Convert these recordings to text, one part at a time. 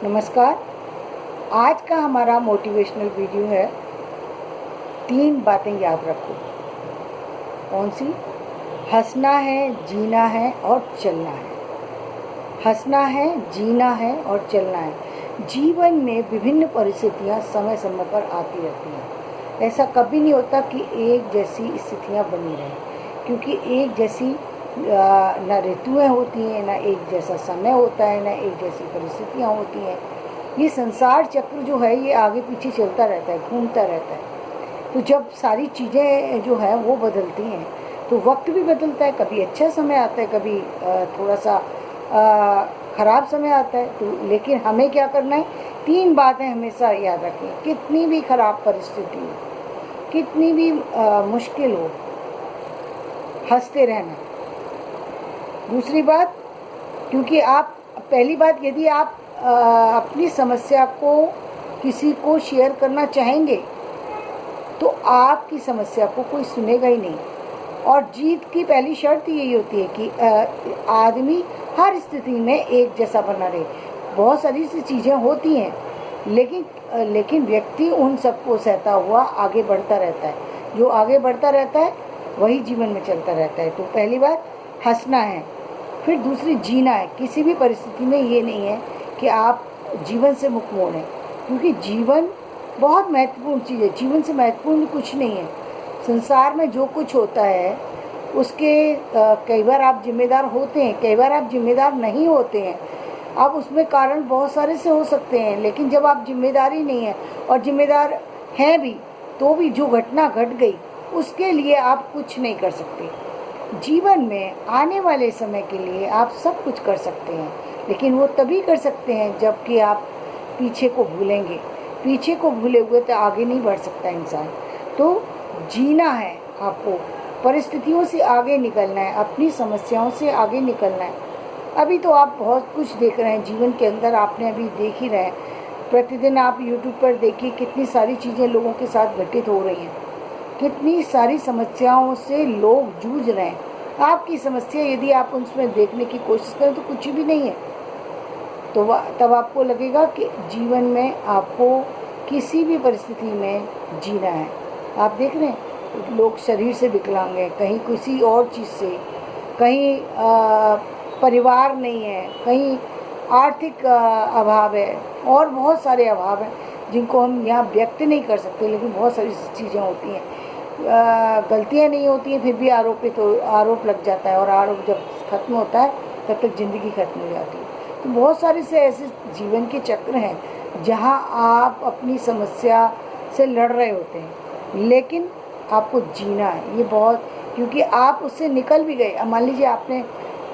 नमस्कार। आज का हमारा मोटिवेशनल वीडियो है 3 बातें याद रखो। कौन सी? हंसना है, जीना है और चलना है। हंसना है, जीना है और चलना है। जीवन में विभिन्न परिस्थितियां समय समय पर आती रहती हैं। ऐसा कभी नहीं होता कि एक जैसी स्थितियां बनी रहें, क्योंकि एक जैसी न ऋतुएं होती हैं, न एक जैसा समय होता है, न एक जैसी परिस्थितियां होती हैं। ये संसार चक्र जो है ये आगे पीछे चलता रहता है, घूमता रहता है। तो जब सारी चीज़ें जो है वो बदलती हैं तो वक्त भी बदलता है। कभी अच्छा समय आता है, कभी थोड़ा सा ख़राब समय आता है। तो लेकिन हमें क्या करना है? 3 बातें हमेशा याद रखें। कितनी भी ख़राब परिस्थिति हो, कितनी भी मुश्किल हो, हंसते रहना। दूसरी बात, क्योंकि आप पहली बात, यदि आप अपनी समस्या को किसी को शेयर करना चाहेंगे तो आपकी समस्या को कोई सुनेगा ही नहीं। और जीत की पहली शर्त यही होती है कि आदमी हर स्थिति में एक जैसा बना रहे। बहुत सारी सी चीज़ें होती हैं, लेकिन व्यक्ति उन सबको सहता हुआ आगे बढ़ता रहता है। जो आगे बढ़ता रहता है वही जीवन में चलता रहता है। तो पहली बात हंसना है। फिर दूसरी जीना है। किसी भी परिस्थिति में ये नहीं है कि आप जीवन से मुक्त मोड़ हैं, क्योंकि जीवन बहुत महत्वपूर्ण चीज़ है। जीवन से महत्वपूर्ण कुछ नहीं है। संसार में जो कुछ होता है उसके कई बार आप जिम्मेदार होते हैं, कई बार आप जिम्मेदार नहीं होते हैं। अब उसमें कारण बहुत सारे से हो सकते हैं, लेकिन जब आप जिम्मेदारी नहीं है और जिम्मेदार हैं भी, तो भी जो घटना घट गई उसके लिए आप कुछ नहीं कर सकते। जीवन में आने वाले समय के लिए आप सब कुछ कर सकते हैं, लेकिन वो तभी कर सकते हैं जबकि आप पीछे को भूलेंगे। पीछे को भूले हुए तो आगे नहीं बढ़ सकता इंसान। तो जीना है, आपको परिस्थितियों से आगे निकलना है, अपनी समस्याओं से आगे निकलना है। अभी तो आप बहुत कुछ देख रहे हैं जीवन के अंदर, आपने अभी देख ही रहे हैं। प्रतिदिन आप यूट्यूब पर देखिए कितनी सारी चीज़ें लोगों के साथ घटित हो रही हैं, कितनी सारी समस्याओं से लोग जूझ रहे हैं। आपकी समस्या यदि आप उसमें देखने की कोशिश करें तो कुछ भी नहीं है। तो तब आपको लगेगा कि जीवन में आपको किसी भी परिस्थिति में जीना है। आप देख रहे हैं लोग शरीर से विकलांग हैं, कहीं किसी और चीज़ से, कहीं परिवार नहीं है, कहीं आर्थिक अभाव है, और बहुत सारे अभाव हैं जिनको हम यहाँ व्यक्त नहीं कर सकते। लेकिन बहुत सारी चीज़ें होती हैं, गलतियाँ नहीं होती हैं, फिर भी आरोप लग जाता है, और आरोप जब खत्म होता है तब तक ज़िंदगी खत्म हो जाती है। तो बहुत सारे से ऐसे जीवन के चक्र हैं जहाँ आप अपनी समस्या से लड़ रहे होते हैं, लेकिन आपको जीना है। ये बहुत, क्योंकि आप उससे निकल भी गए। मान लीजिए आपने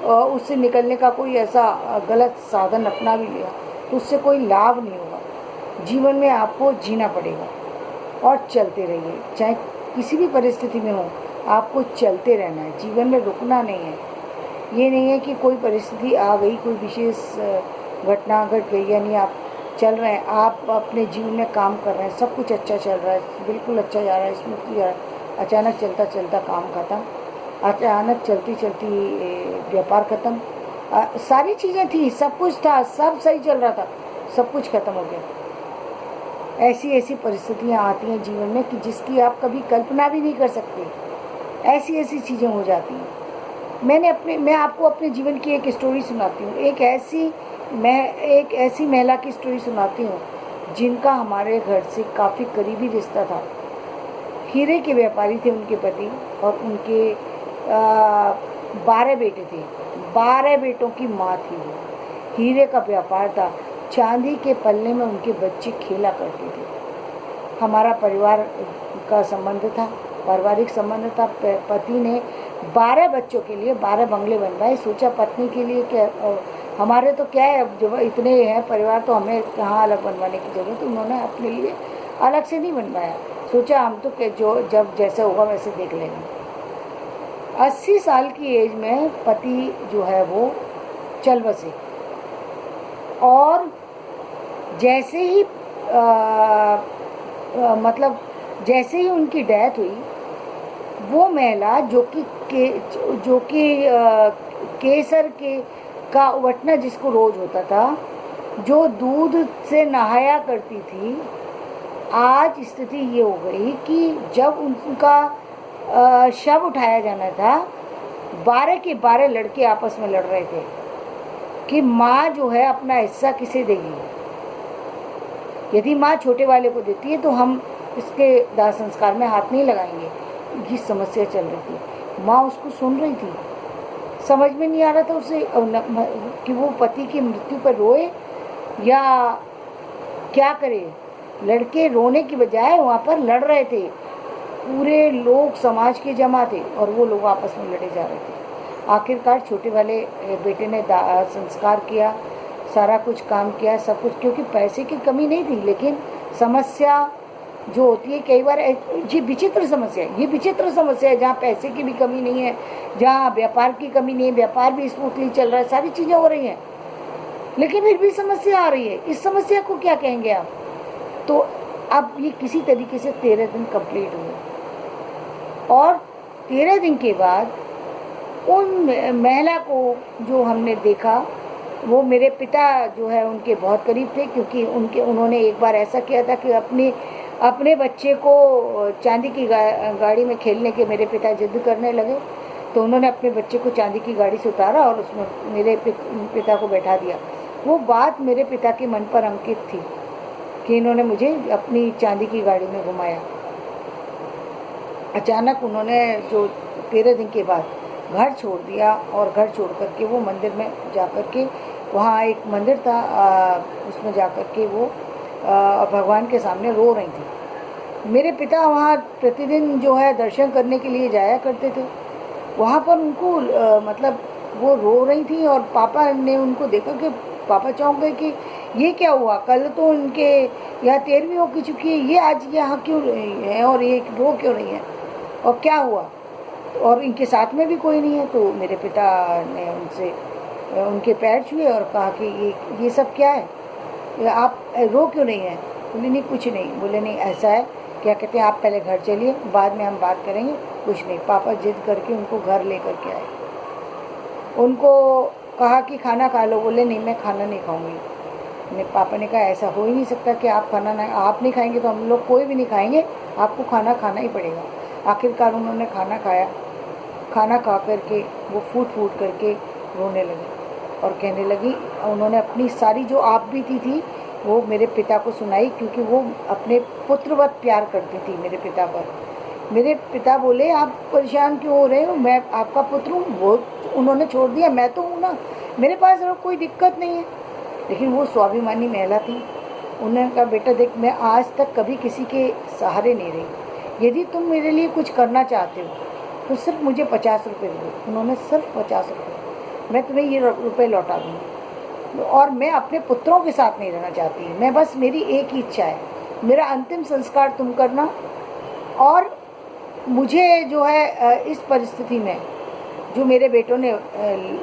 उससे निकलने का कोई ऐसा गलत साधन अपना भी लिया तो उससे कोई लाभ नहीं होगा। जीवन में आपको जीना पड़ेगा और चलते रहिए, चाहे किसी भी परिस्थिति में हो, आपको चलते रहना है। जीवन में रुकना नहीं है। ये नहीं है कि कोई परिस्थिति आ गई, कोई विशेष घटना घट गई, यानी आप चल रहे हैं, आप अपने जीवन में काम कर रहे हैं, सब कुछ अच्छा चल रहा है, बिल्कुल अच्छा जा रहा है, स्मूथली जा रहा है। अचानक चलता चलता काम खत्म, अचानक चलती चलती व्यापार खत्म, सारी चीज़ें थी, सब कुछ था, सब सही चल रहा था, सब कुछ खत्म हो गया। ऐसी ऐसी परिस्थितियाँ आती हैं जीवन में कि जिसकी आप कभी कल्पना भी नहीं कर सकते। ऐसी ऐसी चीज़ें हो जाती हैं। मैं आपको अपने जीवन की एक स्टोरी सुनाती हूँ। एक ऐसी महिला की स्टोरी सुनाती हूँ जिनका हमारे घर से काफ़ी करीबी रिश्ता था। हीरे के व्यापारी थे उनके पति, और उनके 12 बेटे थे। 12 बेटों की माँ थी वो। हीरे का व्यापार था, चांदी के पल्ले में उनके बच्चे खेला करते थे। हमारा परिवार का संबंध था, पारिवारिक संबंध था। पति ने 12 बच्चों के लिए 12 बंगले बनवाए। सोचा पत्नी के लिए क्या, हमारे तो क्या है, जब इतने हैं परिवार तो हमें कहाँ अलग बनवाने की ज़रूरत। उन्होंने अपने लिए अलग से नहीं बनवाया, सोचा हम तो जो जब जैसे होगा वैसे देख लेंगे। 80 साल की एज में पति जो है वो चल बसे, और जैसे ही मतलब जैसे ही उनकी डेथ हुई, वो महिला जो कि केसर का उबटना जिसको रोज होता था, जो दूध से नहाया करती थी, आज स्थिति ये हो गई कि जब उनका शव उठाया जाना था, 12 के 12 लड़के आपस में लड़ रहे थे कि माँ जो है अपना हिस्सा किसे देगी। यदि माँ छोटे वाले को देती है तो हम इसके दाह संस्कार में हाथ नहीं लगाएंगे। ये समस्या चल रही थी। माँ उसको सुन रही थी, समझ में नहीं आ रहा था उसे कि वो पति की मृत्यु पर रोए या क्या करे। लड़के रोने की बजाय वहाँ पर लड़ रहे थे। पूरे लोग समाज के जमा थे और वो लोग आपस में लड़े जा रहे थे। आखिरकार छोटे वाले बेटे ने दाह संस्कार किया, सारा कुछ काम किया, सब कुछ, क्योंकि पैसे की कमी नहीं थी। लेकिन समस्या जो होती है कई बार, ये विचित्र समस्या है, ये विचित्र समस्या है जहाँ पैसे की भी कमी नहीं है, जहाँ व्यापार की कमी नहीं है, व्यापार भी स्मूथली चल रहा है, सारी चीज़ें हो रही हैं, लेकिन फिर भी समस्या आ रही है। इस समस्या को क्या कहेंगे आप? तो अब ये किसी तरीके से 13 दिन कंप्लीट हुए और 13 दिन के बाद उन महिला को जो हमने देखा, वो मेरे पिता जो है उनके बहुत करीब थे, क्योंकि उन्होंने एक बार ऐसा किया था कि अपने बच्चे को चांदी की गाड़ी में खेलने के मेरे पिता जिद करने लगे, तो उन्होंने अपने बच्चे को चांदी की गाड़ी से उतारा और उसमें मेरे पिता को बैठा दिया। वो बात मेरे पिता के मन पर अंकित थी कि इन्होंने मुझे अपनी चांदी की गाड़ी में घुमाया। अचानक उन्होंने जो 13 दिन के बाद घर छोड़ दिया और घर छोड़ करके वो मंदिर में जा कर के, वहाँ एक मंदिर था, उसमें जा कर के वो भगवान के सामने रो रही थी। मेरे पिता वहाँ प्रतिदिन जो है दर्शन करने के लिए जाया करते थे। वहाँ पर उनको मतलब वो रो रही थी और पापा ने उनको देखा कि पापा चौंक गए कि ये क्या हुआ, कल तो उनके यहाँ 13वीं हो चुकी है, ये आज यहाँ क्यों है और ये रो क्यों नहीं है और क्या हुआ, और इनके साथ में भी कोई नहीं है। तो मेरे पिता ने उनसे उनके पैर छुए और कहा कि ये सब क्या है, आप रो क्यों नहीं हैं? बोले नहीं कुछ नहीं। बोले नहीं ऐसा है, क्या कहते हैं, आप पहले घर चलिए, बाद में हम बात करेंगे। कुछ नहीं। पापा जिद करके उनको घर लेकर के आए। उनको कहा कि खाना खा लो। बोले नहीं मैं खाना नहीं खाऊंगी। मेरे पापा ने कहा ऐसा हो ही नहीं सकता कि आप आप नहीं खाएंगे तो हम लोग कोई भी नहीं खाएंगे, आपको खाना खाना ही पड़ेगा। आखिरकार उन्होंने खाना खाया। खाना खा करके वो फूट करके रोने लगी और कहने लगी, उन्होंने अपनी सारी जो आप बीती थी वो मेरे पिता को सुनाई, क्योंकि वो अपने पुत्रवत प्यार करती थी मेरे पिता पर। मेरे पिता बोले आप परेशान क्यों हो रहे हो, मैं आपका पुत्र हूँ, वो उन्होंने छोड़ दिया, मैं तो हूँ ना, मेरे पास कोई दिक्कत नहीं है। लेकिन वो स्वाभिमानी महिला थी। उन्होंने कहा बेटा देख, मैं आज तक कभी किसी के सहारे नहीं रही, यदि तुम मेरे लिए कुछ करना चाहते हो तो सिर्फ मुझे 50 रुपये दो। उन्होंने सिर्फ 50 रुपये, मैं तुम्हें ये रुपये लौटा दूँगी, और मैं अपने पुत्रों के साथ नहीं रहना चाहती, मैं बस मेरी एक ही इच्छा है, मेरा अंतिम संस्कार तुम करना, और मुझे जो है इस परिस्थिति में जो मेरे बेटों ने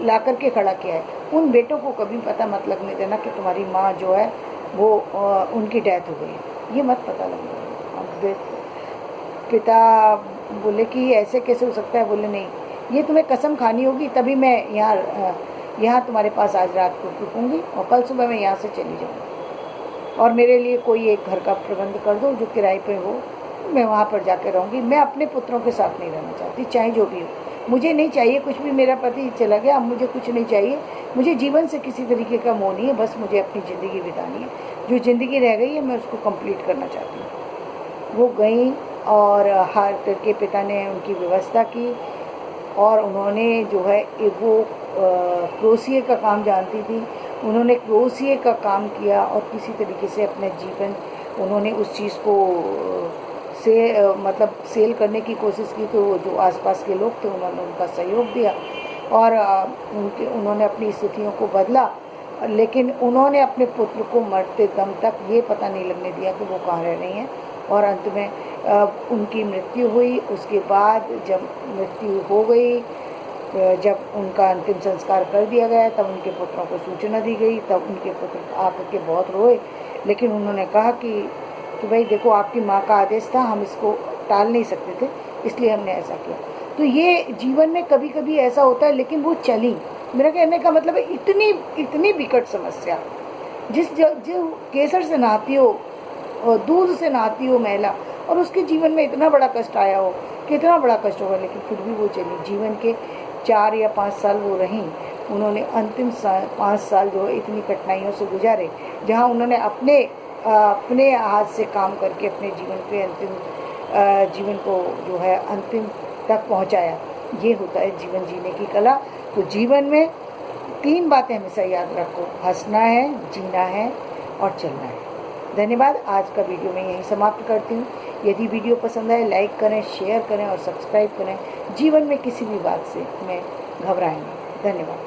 ला कर के खड़ा किया है, उन बेटों को कभी पता मत लगने देना कि तुम्हारी माँ जो है वो उनकी डेथ हो गई, ये मत पता लगने। पिता बोले कि ऐसे कैसे हो सकता है? बोले नहीं, ये तुम्हें कसम खानी होगी, तभी मैं यहाँ तुम्हारे पास आज रात को रुकूँगी और कल सुबह मैं यहाँ से चली जाऊँगी, और मेरे लिए कोई एक घर का प्रबंध कर दो जो किराए पे हो, मैं वहाँ पर जाकर रहूँगी। मैं अपने पुत्रों के साथ नहीं रहना चाहती, चाहे जो भी हो, मुझे नहीं चाहिए कुछ भी, मेरा पति चला गया, अब मुझे कुछ नहीं चाहिए, मुझे जीवन से किसी तरीके का मोह नहीं है, बस मुझे अपनी ज़िंदगी बितानी है, जो ज़िंदगी रह गई है मैं उसको कंप्लीट करना चाहती हूँ। वो गई और हार करके पिता ने उनकी व्यवस्था की, और उन्होंने जो है वो क्रोशिये का काम जानती थी, उन्होंने क्रोशिये का काम किया और किसी तरीके से अपने जीवन उन्होंने उस चीज़ को मतलब सेल करने की कोशिश की। तो जो आसपास के लोग थे उन्होंने उनका सहयोग दिया और उन्होंने अपनी स्थितियों को बदला, लेकिन उन्होंने अपने पुत्र को मरते दम तक ये पता नहीं लगने दिया कि वो कहाँ रह रही हैं। और अंत में उनकी मृत्यु हुई। उसके बाद जब मृत्यु हो गई, जब उनका अंतिम संस्कार कर दिया गया, तब उनके पुत्रों को सूचना दी गई। तब उनके पुत्र आकर के बहुत रोए, लेकिन उन्होंने कहा कि भाई देखो, आपकी माँ का आदेश था, हम इसको टाल नहीं सकते थे, इसलिए हमने ऐसा किया। तो ये जीवन में कभी कभी ऐसा होता है, लेकिन वो चली। मेरा कहने का मतलब है, इतनी विकट समस्या जो केसर से नहाती हो और दूध से नहाती हो महिला, और उसके जीवन में इतना बड़ा कष्ट आया हो, कितना बड़ा कष्ट होगा, लेकिन फिर भी वो चली। जीवन के 4 या 5 साल वो रहीं। उन्होंने अंतिम 5 साल जो इतनी कठिनाइयों से गुजारे, जहाँ उन्होंने अपने हाथ से काम करके अपने जीवन को जो है अंतिम तक पहुँचाया। ये होता है जीवन जीने की कला। तो जीवन में 3 बातें हमेशा याद रखो, हंसना है, जीना है और चलना है। धन्यवाद। आज का वीडियो मैं यहीं समाप्त करती हूँ। यदि वीडियो पसंद आए लाइक करें, शेयर करें और सब्सक्राइब करें। जीवन में किसी भी बात से हमें घबराएं नहीं। धन्यवाद।